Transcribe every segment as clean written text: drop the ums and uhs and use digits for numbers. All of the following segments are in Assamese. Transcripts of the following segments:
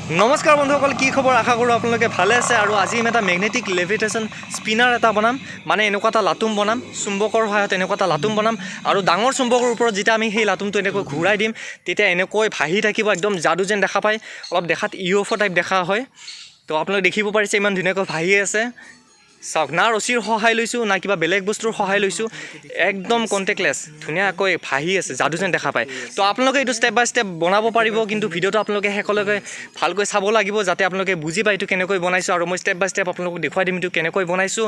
নমস্কাৰ বন্ধুসকল, কি খবৰ? আশা কৰোঁ আপোনালোকে ভালে আছে। আৰু আজি আমি এটা মেগনেটিক লেভিটেশ্যন স্পিনাৰ এটা বনাম, মানে এনেকুৱা এটা লাটুম বনাম, চুম্বকৰ সহায়ত এনেকুৱা এটা লাটুম বনাম। আৰু ডাঙৰ চুম্বকৰ ওপৰত যেতিয়া আমি সেই লাটুমটো এনেকৈ ঘূৰাই দিম, তেতিয়া এনেকৈ ভাহি থাকিব, একদম যাদু যেন দেখা পায়। অলপ দেখাত UFO টাইপ দেখা হয়। তো আপোনালোকে দেখিব পাৰিছে ইমান ধুনীয়াকৈ ভাহি আছে। চাওক, না ৰছীৰ সহায় লৈছোঁ, না কিবা বেলেগ বস্তুৰ সহায় লৈছোঁ, একদম কণ্টেক্টলেছ ধুনীয়াকৈ ভাহি আছে, যাদু যেন দেখা পায়। তো আপোনালোকে এইটো ষ্টেপ বাই ষ্টেপ বনাব পাৰিব, কিন্তু ভিডিঅ'টো আপোনালোকে শেষলৈকে ভালকৈ চাব লাগিব, যাতে আপোনালোকে বুজি পায় এইটো কেনেকৈ বনাইছোঁ। আৰু মই ষ্টেপ বাই ষ্টেপ আপোনালোকক দেখুৱাই দিম এইটো কেনেকৈ বনাইছোঁ।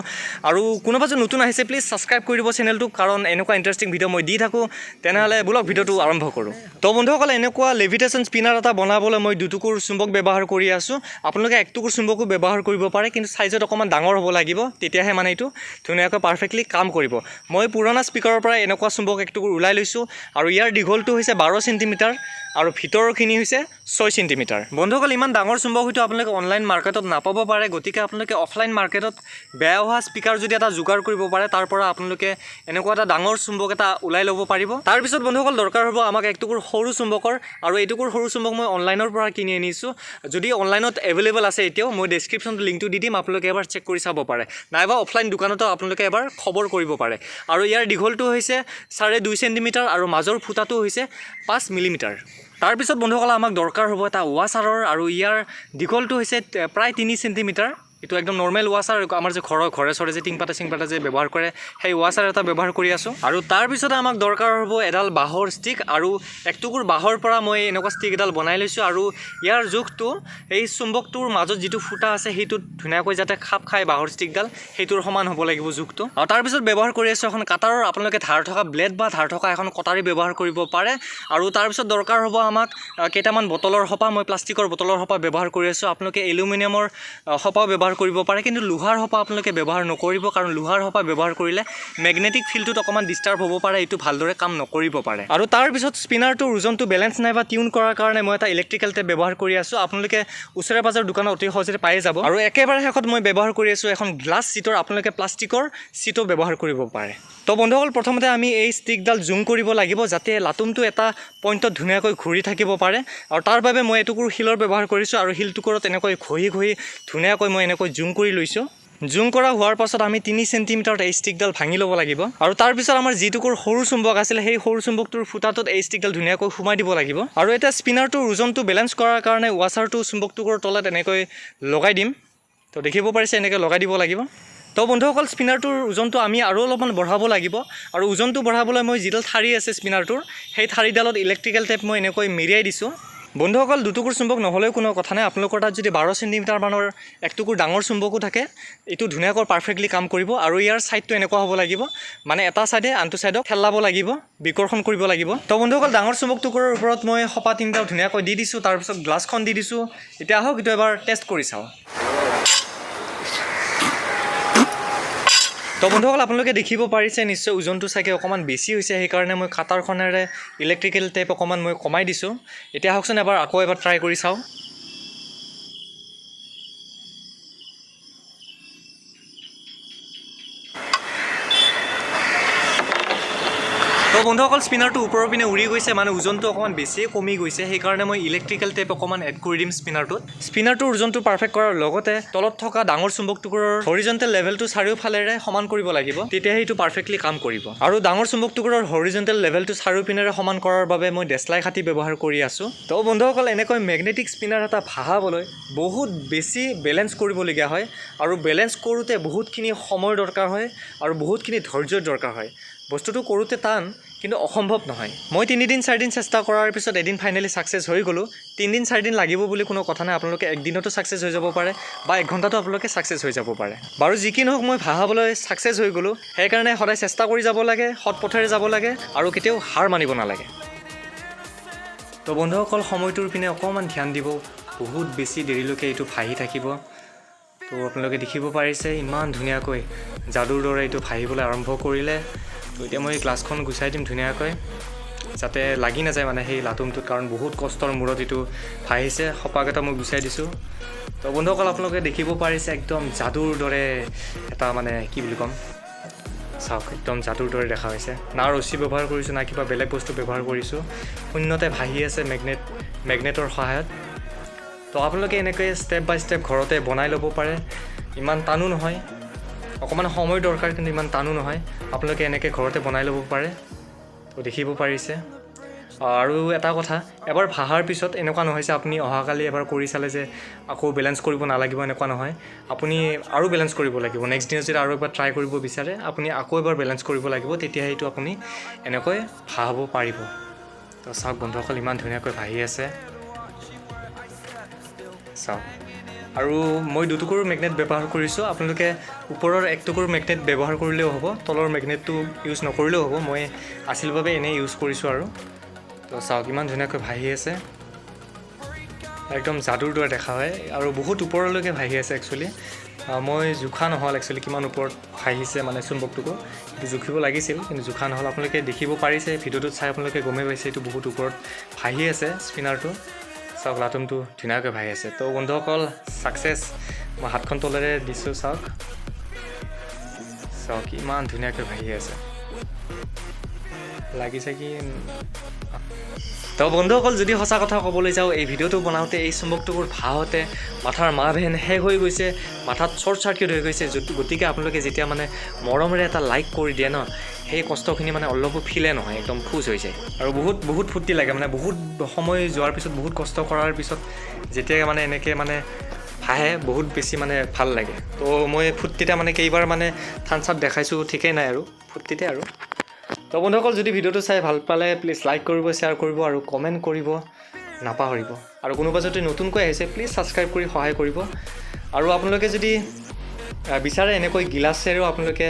আৰু কোনোবা যদি নতুন আহিছে, প্লিজ ছাবস্ক্ৰাইব কৰি দিব চেনেলটোক, কাৰণ এনেকুৱা ইণ্টাৰেষ্টিং ভিডিঅ' মই দি থাকোঁ। তেনেহ'লে ব'লক ভিডিঅ'টো আৰম্ভ কৰোঁ। তো বন্ধুসকলে, এনেকুৱা লেভিটেশ্যন স্পিনাৰ এটা বনাবলৈ মই দুটুকুৰ চুম্বক ব্যৱহাৰ কৰি আছোঁ। আপোনালোকে একটুকুৰ চুম্বকো ব্যৱহাৰ কৰিব পাৰে, কিন্তু চাইজত অকণমান ডাঙৰ হ'ব লাগিব, তেতিয়াহে মানে এইটো ধুনীয়াকৈ পাৰফেক্টলি কাম কৰিব। মই পুৰণা স্পীকাৰৰ পৰা এনেকুৱা চুম্বক একটুকুৰ ওলাই লৈছোঁ, আৰু ইয়াৰ দীঘলটো হৈছে 12 চেণ্টিমিটাৰ আৰু ভিতৰৰখিনি হৈছে 6 চেণ্টিমিটাৰ। বন্ধুসকল, ইমান ডাঙৰ চুম্বক হয়তো আপোনালোকে অনলাইন মাৰ্কেটত নাপাব পাৰে, গতিকে আপোনালোকে অফলাইন মাৰ্কেটত বেয়া হোৱা স্পীকাৰ যদি এটা যোগাৰ কৰিব পাৰে, তাৰ পৰা আপোনালোকে এনেকুৱা এটা ডাঙৰ চুম্বক এটা ওলাই ল'ব পাৰিব। তাৰপিছত বন্ধুসকল, দৰকাৰ হ'ব আমাক একটুকুৰ সৰু চুম্বকৰ, আৰু এইটুকুৰ সৰু চুম্বক মই অনলাইনৰ পৰা কিনি আনিছোঁ। যদি অনলাইনত এভেইলেবল আছে এতিয়াও, মই ডেছক্ৰিপশ্যনত লিংকটো দি দিম, আপোনালোকে এবাৰ চেক কৰি চাব পাৰে, নাইবা অফলাইন দোকানতো আপোনালোকে এবাৰ খবৰ কৰিব পাৰে। আৰু ইয়াৰ দীঘলটো হৈছে 2.5 চেণ্টিমিটাৰ আৰু মাজৰ ফুটাটো হৈছে 5 মিলিমিটাৰ। তাৰপিছত বন্ধুসকল, আমাক দৰকাৰ হ'ব এটা ৱাছাৰৰ, আৰু ইয়াৰ দীঘলটো হৈছে প্ৰায় 3 চেণ্টিমিটাৰ। এইটো একদম নৰ্মেল ৱাছাৰ, আমাৰ যে ঘৰে চৰে যে টিংপাতা যে ব্যৱহাৰ কৰে, সেই ৱাছাৰ এটা ব্যৱহাৰ কৰি আছোঁ। আৰু তাৰপিছতে আমাক দৰকাৰ হ'ব এডাল বাঁহৰ ষ্টিক, আৰু একটুকুৰ বাঁহৰ পৰা মই এনেকুৱা ষ্টিক এডাল বনাই লৈছোঁ। আৰু ইয়াৰ জোখটো এই চুম্বকটোৰ মাজত যিটো ফুটা আছে, সেইটোত ধুনীয়াকৈ যাতে খাপ খায় বাঁহৰ ষ্টিকডাল, সেইটোৰ সমান হ'ব লাগিব জোখটো। আৰু তাৰপিছত ব্যৱহাৰ কৰি আছোঁ এখন কাটাৰৰ, আপোনালোকে ধাৰ থকা ব্লেড বা ধাৰ থকা এখন কটাৰী ব্যৱহাৰ কৰিব পাৰে। আৰু তাৰপিছত দৰকাৰ হ'ব আমাক কেইটামান বটলৰ সপা, মই প্লাষ্টিকৰ বটলৰ সপা ব্যৱহাৰ কৰি আছোঁ। আপোনালোকে এলুমিনিয়ামৰ সপাও ব্যৱহাৰ কৰিব পাৰে, কিন্তু লোহাৰ সপা আপোনালোকে ব্যৱহাৰ নকৰিব, কাৰণ লোহাৰ সপা ব্যৱহাৰ কৰিলে মেগনেটিক ফিল্ডটোত অকণমান ডিষ্টাৰ্ব হ'ব পাৰে, এইটো ভালদৰে কাম নকৰিব পাৰে। আৰু তাৰপিছত স্পিনাৰটোৰ ওজনটো বেলেঞ্চ নাইবা টিউন কৰাৰ কাৰণে মই এটা ইলেক্ট্ৰিকেল টেপ ব্যৱহাৰ কৰি আছোঁ। আপোনালোকে ওচৰে পাজৰ দোকানত অতি সহজতে পাই যাব। আৰু একেবাৰে শেষত মই ব্যৱহাৰ কৰি আছোঁ এখন গ্লাছ ছিটৰ, আপোনালোকে প্লাষ্টিকৰ ছিটো ব্যৱহাৰ কৰিব পাৰে। তো বন্ধুসকল, প্ৰথমতে আমি এই ষ্টিকডাল জুম কৰিব লাগিব, যাতে লাটুমটো এটা পইণ্টত ধুনীয়াকৈ ঘূৰি থাকিব পাৰে। আৰু তাৰ বাবে মই এটুকুৰ শিলৰ ব্যৱহাৰ কৰিছোঁ, আৰু শিলটুকুৰত এনেকৈ ঘঁহি ধুনীয়াকৈ মই এনেকৈ জুম কৰি লৈছোঁ। জুম কৰা হোৱাৰ পাছত আমি 3 চেণ্টিমিটাৰত এই ষ্টিকডাল ভাঙি ল'ব লাগিব। আৰু তাৰপিছত আমাৰ যিটুকুৰ সৰু চুম্বক আছিলে, সেই সৰু চুম্বকটোৰ ফুটাটোত এই ষ্টিকডাল ধুনীয়াকৈ সোমাই দিব লাগিব। আৰু এতিয়া স্পিনাৰটোৰ ওজনটো বেলেঞ্চ কৰাৰ কাৰণে ৱাছাৰটো চুম্বকটোৰ তলত এনেকৈ লগাই দিম। তো দেখিব পাৰিছে, এনেকৈ লগাই দিব লাগিব। তো বন্ধুসকল, স্পিনাৰটোৰ ওজনটো আমি আৰু অলপমান বঢ়াব লাগিব। আৰু ওজনটো বঢ়াবলৈ মই যিডাল ঠাৰি আছে স্পিনাৰটোৰ, সেই ঠাৰিডালত ইলেক্ট্ৰিকেল টেপ মই এনেকৈ মেৰিয়াই দিছোঁ। বন্ধুসকল, দুটুকুৰ চুম্বক নহ'লেও কোনো কথা নাই, আপোনালোকৰ তাত যদি 12 চেণ্টিমিটাৰ মানৰ একটুকুৰ ডাঙৰ চুম্বকো থাকে, এইটো ধুনীয়াকৈ পাৰফেক্টলি কাম কৰিব। আৰু ইয়াৰ ছাইডটো এনেকুৱা হ'ব লাগিব, মানে এটা ছাইডে আনটো ছাইডক ঠেলাব লাগিব, বিকৰ্ষণ কৰিব লাগিব। তো বন্ধুসকল, ডাঙৰ চুম্বকটোৰ ওপৰত মই সপা 3টা ধুনীয়াকৈ দি দিছোঁ, তাৰপিছত গ্লাছখন দি দিছোঁ। এতিয়া আহক এইটো এবাৰ টেষ্ট কৰি চাওঁ। তো বন্ধুসকল, আপোনালোকে দেখিব পাৰিছে নিশ্চয় ওজনটো চাগে অকণমান বেছি হৈছে, সেইকাৰণে মই কাটাৰখনেৰে ইলেক্ট্ৰিকেল টেপ অকণমান মই কমাই দিছোঁ। এতিয়া আহকচোন আকৌ এবাৰ ট্ৰাই কৰি চাওঁ। তো বন্ধুসকল, স্পিনাৰটো ওপৰৰ পিনে উৰি গৈছে, মানে ওজনটো অকণমান বেছিয়ে কমি গৈছে, সেইকাৰণে মই ইলেক্ট্ৰিকেল টেপ অকণমান এড কৰি দিম স্পিনাৰটোত। স্পিনাৰটোৰ ওজনটো পাৰফেক্ট কৰাৰ লগতে তলত থকা ডাঙৰ চুম্বকটুকুৰৰ হৰিজণ্টেল লেভেলটো চাৰিওফালেৰে সমান কৰিব লাগিব, তেতিয়াহে এইটো পাৰফেক্টলি কাম কৰিব। আৰু ডাঙৰ চুম্বকটুকুৰৰ হৰিজণ্টেল লেভেলটো চাৰিওপিনেৰে সমান কৰাৰ বাবে মই ডেছলাই কাঠি ব্যৱহাৰ কৰি আছোঁ। তো বন্ধুসকল, এনেকৈ মেগনেটিক স্পিনাৰ এটা ভাহাবলৈ বহুত বেছি বেলেঞ্চ কৰিবলগীয়া হয়, আৰু বেলেঞ্চ কৰোঁতে বহুতখিনি সময়ৰ দৰকাৰ হয়, আৰু বহুতখিনি ধৈৰ্যৰ দৰকাৰ হয়। বস্তুটো কৰোঁতে টান, কিন্তু অসম্ভৱ নহয়। মই 3-4 দিন চেষ্টা কৰাৰ পিছত এদিন ফাইনেলি ছাকচেছ হৈ গ'লোঁ। 3-4 দিন লাগিব বুলি কোনো কথা নাই, আপোনালোকে একদিনতো ছাকচেছ হৈ যাব পাৰে, বা 1 ঘণ্টাতো আপোনালোকে ছাকচেছ হৈ যাব পাৰে। বাৰু যি কি নহওক, মই ভাহাবলৈ ছাকচেছ হৈ গ'লোঁ। সেইকাৰণে সদায় চেষ্টা কৰি যাব লাগে, সৎ পথেৰে যাব লাগে, আৰু কেতিয়াও হাৰ মানিব নালাগে। তো বন্ধুসকল, সময়টোৰ পিনে অকণমান ধ্যান দিব, বহুত বেছি দেৰিলৈকে এইটো ভাহি থাকিব। তো আপোনালোকে দেখিব পাৰিছে ইমান ধুনীয়াকৈ যাদুৰ দৰে এইটো ভাহিবলৈ আৰম্ভ কৰিলে। তো এতিয়া মই গ্লাছখন গুচাই দিম ধুনীয়াকৈ, যাতে লাগি নাযায় মানে সেই লাটুমটোত, কাৰণ বহুত কষ্টৰ মূৰত এইটো ভাহিছে। সপাকেইটা মই গুচাই দিছোঁ। তো বন্ধুসকল, আপোনালোকে দেখিব পাৰিছে একদম যাদুৰ দৰে এটা, মানে কি বুলি ক'ম, চাওক একদম যাদুৰ দৰে দেখা হৈছে। না ৰছী ব্যৱহাৰ কৰিছোঁ, না কিবা বেলেগ বস্তু ব্যৱহাৰ কৰিছোঁ, শূন্যতে ভাহি আছে মেগনেটৰ সহায়ত। তো আপোনালোকে এনেকৈ ষ্টেপ বাই ষ্টেপ ঘৰতে বনাই ল'ব পাৰে ইমান টানো নহয় অকণমান সময় দৰকাৰ কিন্তু ইমান টানো নহয় আপোনালোকে এনেকৈ ঘৰতে বনাই ল'ব পাৰে তো দেখিব পাৰিছে আৰু এটা কথা এবাৰ ভাহাৰ পিছত এনেকুৱা নহয় যে আপুনি অহাকালি এবাৰ কৰি চালে যে আকৌ বেলেঞ্চ কৰিব নালাগিব এনেকুৱা নহয় আপুনি আৰু বেলেঞ্চ কৰিব লাগিব নেক্সট দিনা যদি আৰু এবাৰ ট্ৰাই কৰিব বিচাৰে আপুনি আকৌ এবাৰ বেলেঞ্চ কৰিব লাগিব তেতিয়াহে এইটো আপুনি এনেকৈ ভাহাব পাৰিব তো চাওক বন্ধুসকল ইমান ধুনীয়াকৈ ভাহি আছে চাওক আৰু মই দুটুকুৰ মেগনেট ব্যৱহাৰ কৰিছোঁ আপোনালোকে ওপৰৰ একটুকুৰ মেগনেট ব্যৱহাৰ কৰিলেও হ'ব তলৰ মেগনেটটো ইউজ নকৰিলেও হ'ব মই আছিল বাবে এনেই ইউজ কৰিছোঁ আৰু তো চাওক ইমান ধুনীয়াকৈ ভাহি আছে একদম যাদুৰ দৰে দেখা হয় আৰু বহুত ওপৰলৈকে ভাহি আছে একচুৱেলি মই জোখা নহ'ল একচুৱেলি কিমান ওপৰত ভাহিছে মানে চুম্বকটোকো এইটো জুখিব লাগিছিল কিন্তু জোখা নহ'ল আপোনালোকে দেখিব পাৰিছে ভিডিঅ'টোত চাই আপোনালোকে গমেই পাইছে এইটো বহুত ওপৰত ভাহি আছে স্পিনাৰটো চাওক লাটুমটো ধুনীয়াকৈ ভাহি আছে তো বন্ধুসকল ছাকচেছ মই হাতখন তলেৰে দিছোঁ চাওক চাওক ইমান ধুনীয়াকৈ ভাহি আছে লাগিছে কি তো বন্ধুসকল যদি সঁচা কথা ক'বলৈ যাওঁ এই ভিডিঅ'টো বনাওঁতে এই চুম্বকটোবোৰ ভাহতে মাথাৰ মাহ ভেন শেষ হৈ গৈছে মাথাত শ্বৰ্ট চাৰ্কিট হৈ গৈছে গতিকে আপোনালোকে যেতিয়া মানে মৰমেৰে এটা লাইক কৰি দিয়ে ন সেই কষ্টখিনি মানে অলপো ফিলে নহয় একদম খুচ হৈ যায় আৰু বহুত ফূৰ্তি লাগে মানে বহুত সময় যোৱাৰ পিছত বহুত কষ্ট কৰাৰ পিছত যেতিয়া মানে এনেকৈ মানে ভাহে বহুত বেছি মানে ভাল লাগে তো মই ফূৰ্তিতে মানে কেইবাৰ মানে থান চাপ দেখাইছোঁ ঠিকেই নাই আৰু ফূৰ্তিতে আৰু তো বন্ধুসকল যদি ভিডিঅ'টো চাই ভাল পালে প্লিজ লাইক কৰিব শ্বেয়াৰ কৰিব আৰু কমেণ্ট কৰিব নাপাহৰিব আৰু কোনোবা যদি নতুনকৈ আহিছে প্লিজ ছাবস্ক্ৰাইব কৰি সহায় কৰিব আৰু আপোনালোকে যদি বিচাৰে এনেকৈ গিলাচেৰেও আপোনালোকে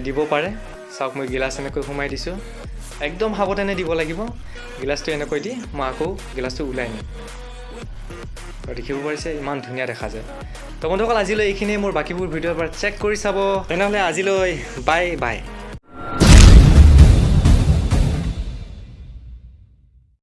দিব পাৰে চাওক মই গিলাচ এনেকৈ সোমাই দিছোঁ একদম সাৱধানে দিব লাগিব গিলাচটো এনেকৈ দি মই আকৌ গিলাচটো ওলাই নিম আৰু দেখিব পাৰিছে ইমান ধুনীয়া দেখা যায় তো বন্ধুসকল আজিলৈ এইখিনিয়ে মোৰ বাকীবোৰ ভিডিঅ'ৰ পৰা চেক কৰি চাব তেনেহ'লে আজিলৈ বাই বাই